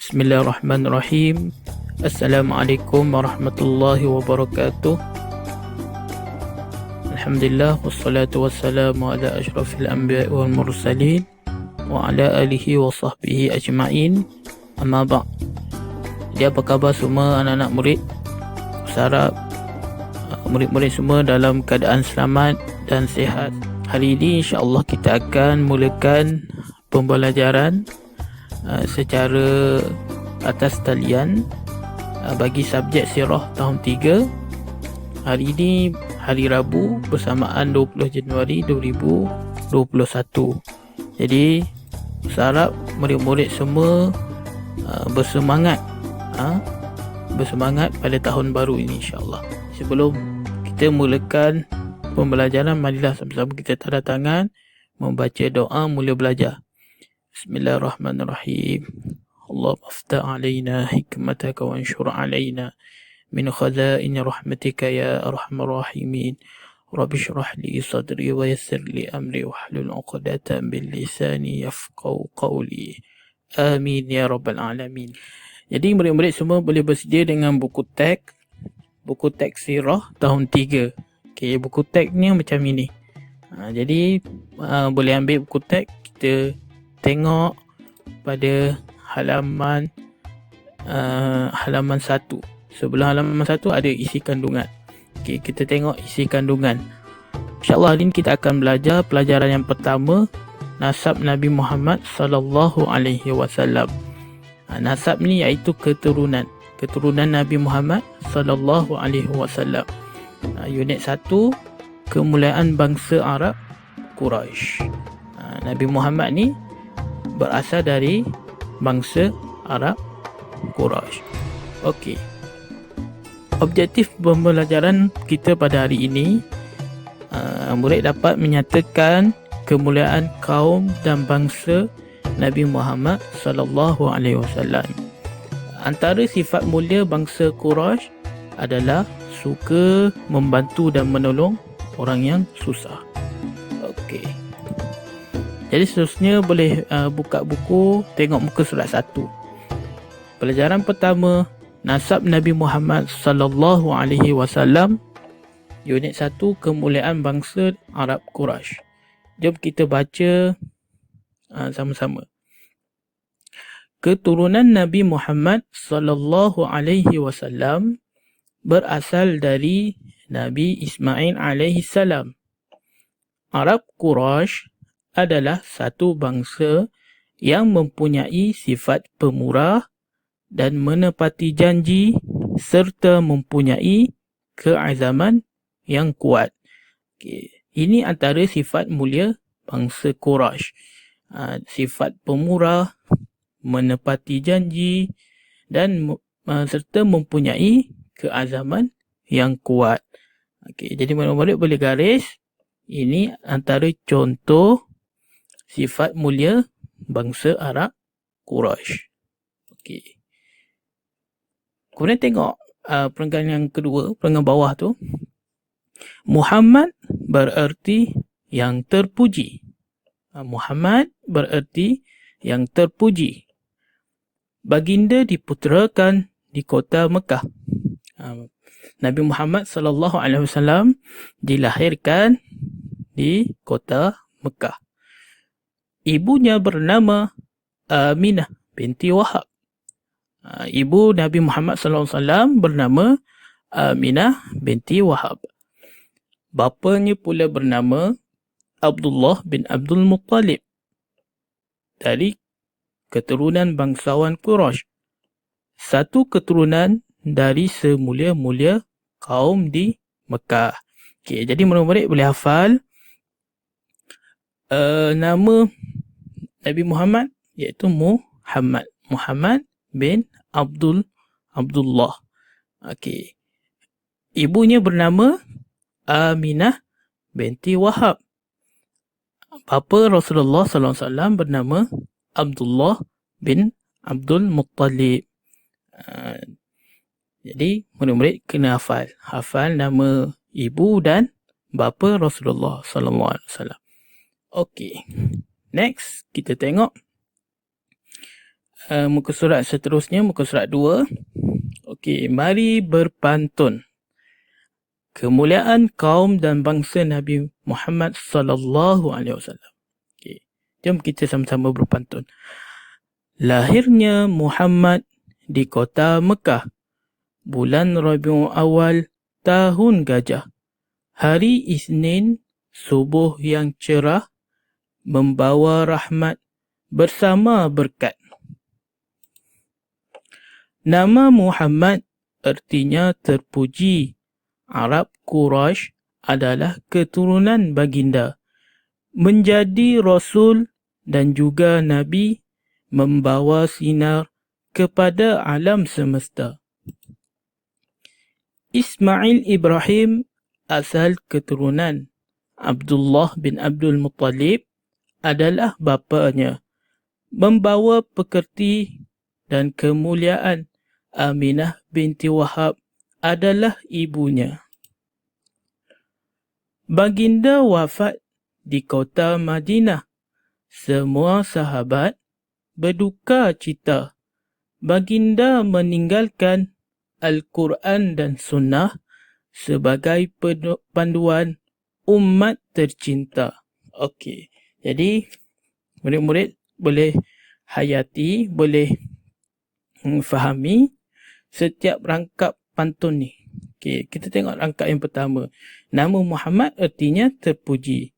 Bismillahirrahmanirrahim. Assalamualaikum warahmatullahi wabarakatuh. Alhamdulillah wassalatu wassalamu ala asyrafil anbiya'i wal mursalin wa ala alihi wa sahbihi ajma'in. Amma ba'. Jadi apa khabar semua anak-anak murid? Harap murid-murid semua dalam keadaan selamat dan sihat. Hari ini insya-Allah kita akan mulakan pembelajaran secara atas talian bagi subjek sirah tahun 3. Hari ini hari Rabu bersamaan 20 Januari 2021. Jadi saya harap murid-murid semua bersemangat pada tahun baru ini insya-Allah. Sebelum kita mulakan pembelajaran, marilah sama-sama kita tanda tangan membaca doa mula belajar. Bismillahirrahmanirrahim. Allahumma aftah alaina hikmataka wa anshur alaina min khazain rahmatika ya arhamar rahimin. Rabbi shrah li sadri wa yassir li amri wahlul 'uqdatam min lisani yafqahu qawli. Amin ya rabbal alamin. Jadi murid-murid semua boleh bersedia dengan buku teks sirah tahun 3. Okey, buku teks ni macam ini. Jadi boleh ambil buku teks, kita tengok pada halaman 1. Sebelum halaman 1 ada isi kandungan. Okey, kita tengok isi kandungan. InsyaAllah hari ini kita akan belajar pelajaran yang pertama, nasab Nabi Muhammad sallallahu alaihi wasallam. Nasab ni iaitu keturunan Nabi Muhammad sallallahu alaihi wasallam. Unit 1, kemuliaan bangsa Arab Quraisy. Nabi Muhammad ni berasal dari bangsa Arab Quraisy. Okey. Objektif pembelajaran kita pada hari ini, murid dapat menyatakan kemuliaan kaum dan bangsa Nabi Muhammad sallallahu alaihi wasallam. Antara sifat mulia bangsa Quraisy adalah suka membantu dan menolong orang yang susah. Okey. Jadi seterusnya boleh buka buku, tengok muka surat 1. Pelajaran pertama, nasab Nabi Muhammad sallallahu alaihi wasallam. Unit 1, kemuliaan bangsa Arab Quraisy. Jom kita baca sama-sama. Keturunan Nabi Muhammad sallallahu alaihi wasallam berasal dari Nabi Ismail alaihi salam. Arab Quraisy adalah satu bangsa yang mempunyai sifat pemurah dan menepati janji serta mempunyai keazaman yang kuat. Okay. Ini antara sifat mulia bangsa Quraisy. Sifat pemurah, menepati janji dan serta mempunyai keazaman yang kuat. Okay. Jadi murid-murid boleh garis, ini antara contoh sifat mulia bangsa Arab Quraisy. Okey. Kemudian tengok perenggan yang kedua, perenggan bawah tu. Muhammad bererti yang terpuji. Muhammad bererti yang terpuji. Baginda diputerakan di kota Mekah. Nabi Muhammad sallallahu alaihi wasallam dilahirkan di kota Mekah. Ibunya bernama Aminah binti Wahab. Ibu Nabi Muhammad sallallahu alaihi wasallam bernama Aminah binti Wahab. Bapanya pula bernama Abdullah bin Abdul Muttalib. Dari keturunan bangsawan Quraisy. Satu keturunan dari semulia-mulia kaum di Mekah. Okey, jadi murid-murid boleh hafal nama Nabi Muhammad iaitu Muhammad bin Abdullah. Okey. Ibunya bernama Aminah binti Wahab. Bapa Rasulullah sallallahu alaihi wasallam bernama Abdullah bin Abdul Muttalib. Jadi murid-murid kena hafal nama ibu dan bapa Rasulullah sallallahu alaihi wasallam. Okey. Next kita tengok muka surat seterusnya, muka surat 2. Okey, mari berpantun. Kemuliaan kaum dan bangsa Nabi Muhammad sallallahu alaihi wasallam. Okey, jom kita sama-sama berpantun. Lahirnya Muhammad di kota Mekah, bulan Rabiul Awal, tahun gajah. Hari Isnin, subuh yang cerah, membawa rahmat bersama berkat. Nama Muhammad artinya terpuji. Arab Quraisy adalah keturunan baginda. Menjadi Rasul dan juga Nabi, membawa sinar kepada alam semesta. Ismail Ibrahim asal keturunan Abdullah bin Abdul Muttalib adalah bapanya. Membawa pekerti dan kemuliaan Aminah binti Wahab adalah ibunya. Baginda wafat di kota Madinah. Semua sahabat berduka cita. Baginda meninggalkan Al-Quran dan Sunnah sebagai panduan umat tercinta. Okey, jadi murid-murid boleh hayati, boleh fahami setiap rangkap pantun ni. Okey, kita tengok rangkap yang pertama. Nama Muhammad artinya terpuji.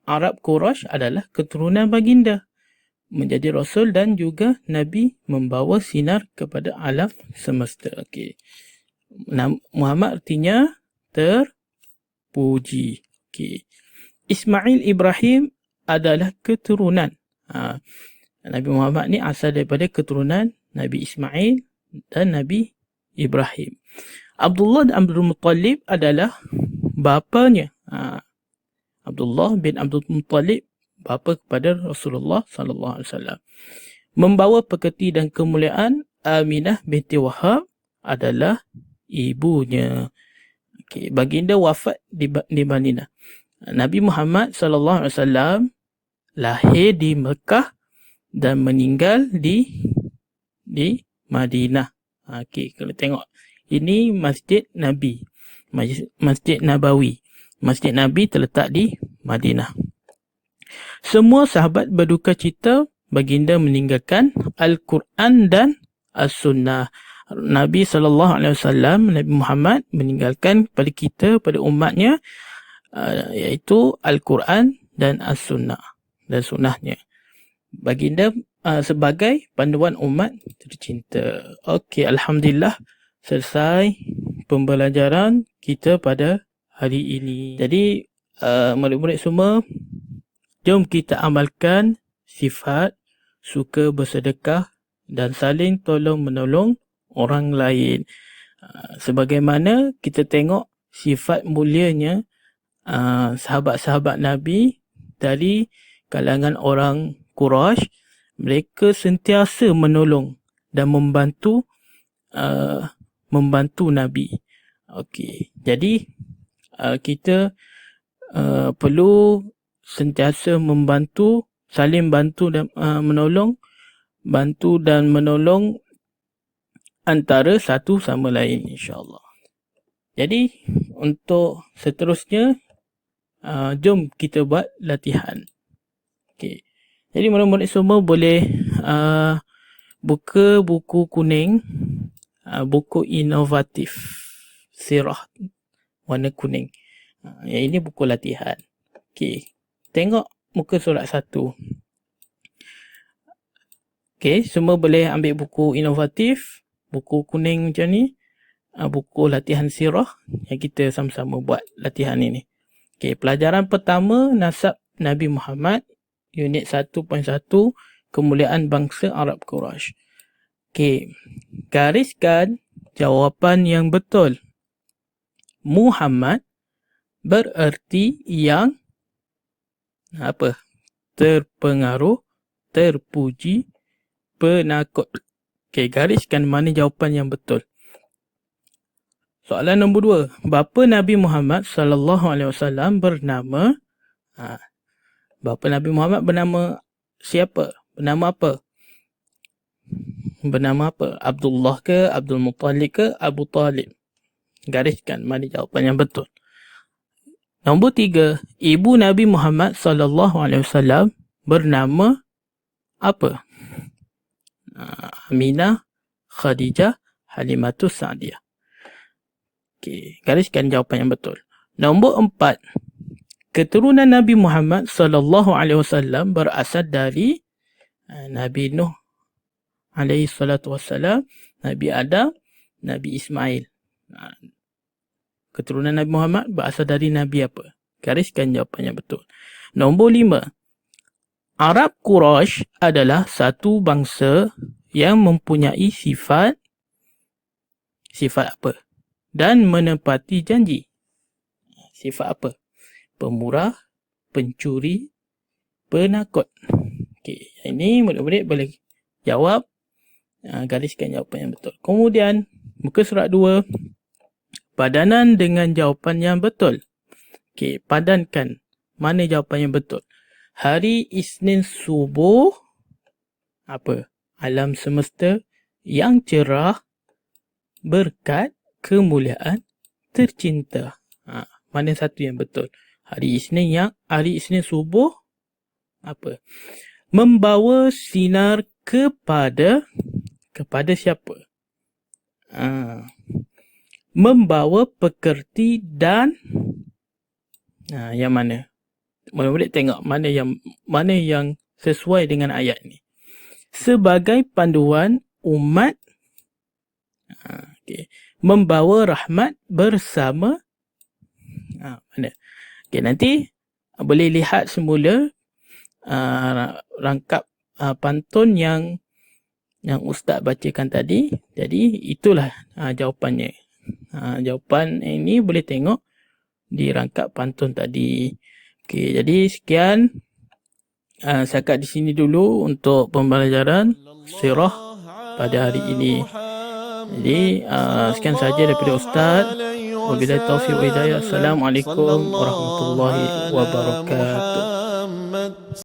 Arab Quraisy adalah keturunan baginda. Menjadi Rasul dan juga Nabi, membawa sinar kepada alam semesta. Okey. Muhammad artinya terpuji. Okey. Ismail Ibrahim adalah keturunan. Nabi Muhammad ni asal daripada keturunan Nabi Ismail dan Nabi Ibrahim. Abdullah bin Abdul Muttalib adalah bapanya. Abdullah bin Abdul Muttalib, bapa kepada Rasulullah sallallahu alaihi wasallam. Membawa pekerti dan kemuliaan Aminah binti Wahab adalah ibunya. Okey, baginda wafat di Madinah. Nabi Muhammad sallallahu alaihi wasallam lahir di Mekah dan meninggal di Madinah. Okey, kalau tengok ini Masjid Nabi, Masjid Nabawi. Masjid Nabi terletak di Madinah. Semua sahabat berduka cita baginda meninggalkan Al-Quran dan As-Sunnah. Nabi SAW, Nabi Muhammad meninggalkan pada kita, pada umatnya, iaitu Al-Quran dan As-Sunnah dan sunnahnya. Baginda sebagai panduan umat tercinta. Okey, Alhamdulillah selesai pembelajaran kita pada hari ini. Jadi murid-murid semua, jom kita amalkan sifat suka bersedekah dan saling tolong-menolong orang lain. Sebagaimana kita tengok sifat mulianya sahabat-sahabat Nabi dari kalangan orang Quraisy, mereka sentiasa menolong dan membantu Nabi. Okey, jadi kita perlu sentiasa membantu, saling bantu dan menolong, bantu dan menolong antara satu sama lain, insya-Allah. Jadi untuk seterusnya, jom kita buat latihan. Okey. Jadi murid-murid semua boleh buka buku kuning, buku inovatif sirah warna kuning. Yang ini buku latihan. Okey. Tengok muka surat 1. Okey, semua boleh ambil buku inovatif, buku kuning macam ni, buku latihan sirah yang kita sama-sama buat latihan ini. Okey, pelajaran pertama, nasab Nabi Muhammad, unit 1.1, kemuliaan bangsa Arab Quraisy. Okey, gariskan jawapan yang betul. Muhammad bererti yang apa? Terpengaruh, terpuji, penakut. Okey, gariskan mana jawapan yang betul. Soalan nombor 2. Bapa Nabi Muhammad sallallahu alaihi wasallam bernama bapa Nabi Muhammad bernama siapa? Bernama apa? bernama apa? Abdullah ke, Abdul Muttalib ke, Abu Talib? Gariskan mana jawapan yang betul. Nombor 3, ibu Nabi Muhammad SAW bernama apa? Aminah, Khadijah, Halimatus Sa'diyah. Okey, gariskan jawapan yang betul. Nombor 4, keturunan Nabi Muhammad SAW berasal dari Nabi Nuh alaihi salatu wassalam, Nabi Adam, Nabi Ismail. Keturunan Nabi Muhammad berasal dari Nabi apa? Gariskan jawapan yang betul. Nombor 5, Arab Quraisy adalah satu bangsa yang mempunyai sifat apa? Dan menepati janji. Sifat apa? Pemurah, pencuri, penakut. Okey, ini murid-murid boleh jawab. Gariskan jawapan yang betul. Kemudian, muka surat 2. Padanan dengan jawapan yang betul. Okey, padankan mana jawapan yang betul. Hari Isnin subuh apa? Alam semesta yang cerah berkat kemuliaan tercinta. Mana satu yang betul? Hari Isnin subuh apa? Membawa sinar kepada siapa? Membawa pekerti dan yang mana? Boleh tengok mana yang sesuai dengan ayat ni. Sebagai panduan umat, okay. Membawa rahmat bersama mana? Okay, nanti boleh lihat semula rangkap pantun yang Ustaz bacakan tadi. Jadi itulah jawapannya. Jawapan ini boleh tengok di rangkap pantun tadi. Okey, jadi sekian setakat di sini dulu untuk pembelajaran sirah pada hari ini. Jadi sekian saja daripada Ustaz. Wabillahi taufiq wa hidayah. Assalamualaikum warahmatullahi wabarakatuh.